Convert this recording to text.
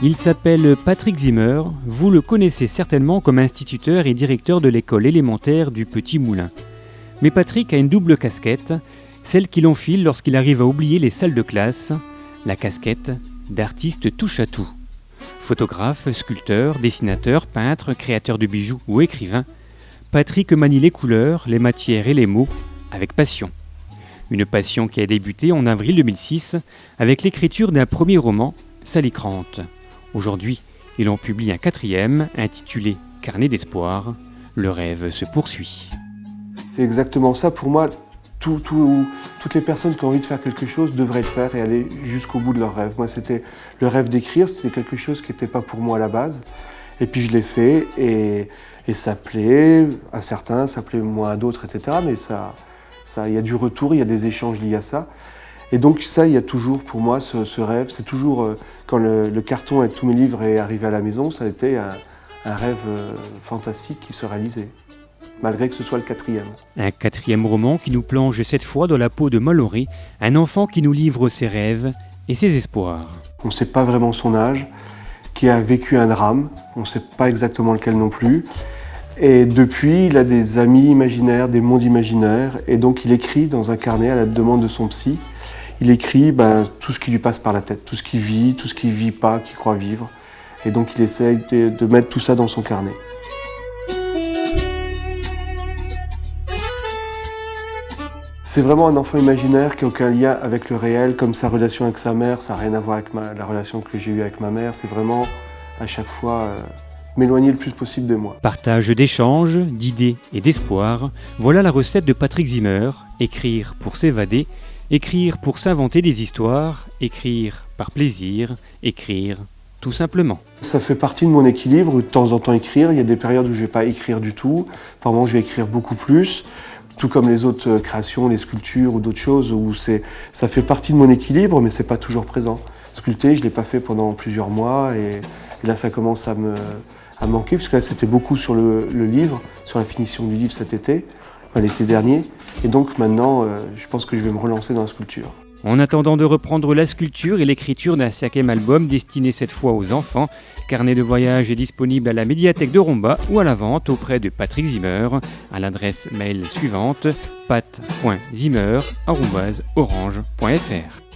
Il s'appelle Patrick Zimmer, vous le connaissez certainement comme instituteur et directeur de l'école élémentaire du Petit Moulin. Mais Patrick a une double casquette, celle qu'il enfile lorsqu'il arrive à oublier les salles de classe, la casquette d'artiste touche-à-tout. Photographe, sculpteur, dessinateur, peintre, créateur de bijoux ou écrivain, Patrick manie les couleurs, les matières et les mots avec passion. Une passion qui a débuté en avril 2006 avec l'écriture d'un premier roman, Salicrante. Aujourd'hui, il en publie un 4e intitulé Carnet d'espoir. Le rêve se poursuit. C'est exactement ça. Pour moi, toutes les personnes qui ont envie de faire quelque chose devraient le faire et aller jusqu'au bout de leur rêve. Moi, c'était le rêve d'écrire, c'était quelque chose qui n'était pas pour moi à la base. Et puis je l'ai fait et ça plaît à certains, ça plaît moins à d'autres, etc. Mais il y a du retour, il y a des échanges liés à ça. Et donc ça, il y a toujours pour moi ce rêve. C'est toujours, quand le carton avec tous mes livres est arrivé à la maison, ça a été un rêve fantastique qui se réalisait, malgré que ce soit le 4e. Un 4e roman qui nous plonge cette fois dans la peau de Mallory, un enfant qui nous livre ses rêves et ses espoirs. On ne sait pas vraiment son âge, qui a vécu un drame, on ne sait pas exactement lequel non plus. Et depuis, il a des amis imaginaires, des mondes imaginaires, et donc il écrit dans un carnet à la demande de son psy. Il écrit tout ce qui lui passe par la tête, tout ce qu'il vit, tout ce qu'il ne vit pas, qu'il croit vivre. Et donc il essaye de mettre tout ça dans son carnet. C'est vraiment un enfant imaginaire qui n'a aucun lien avec le réel, comme sa relation avec sa mère, ça n'a rien à voir avec la relation que j'ai eue avec ma mère. C'est vraiment, à chaque fois, m'éloigner le plus possible de moi. Partage d'échanges, d'idées et d'espoir, voilà la recette de Patrick Zimmer. Écrire pour s'évader, écrire pour s'inventer des histoires, écrire par plaisir, écrire tout simplement. Ça fait partie de mon équilibre, de temps en temps écrire. Il y a des périodes où je ne vais pas écrire du tout, par moments je vais écrire beaucoup plus. Tout comme les autres créations, les sculptures ou d'autres choses, où ça fait partie de mon équilibre, mais c'est pas toujours présent. Sculpter, je l'ai pas fait pendant plusieurs mois, et là ça commence à manquer, puisque là c'était beaucoup sur le livre, sur la finition du livre cet été, l'été dernier, et donc maintenant je pense que je vais me relancer dans la sculpture. En attendant de reprendre la sculpture et l'écriture d'un 5e album destiné cette fois aux enfants, Carnet de voyage est disponible à la médiathèque de Romba ou à la vente auprès de Patrick Zimmer à l'adresse mail suivante pat.zimmer@orange.fr.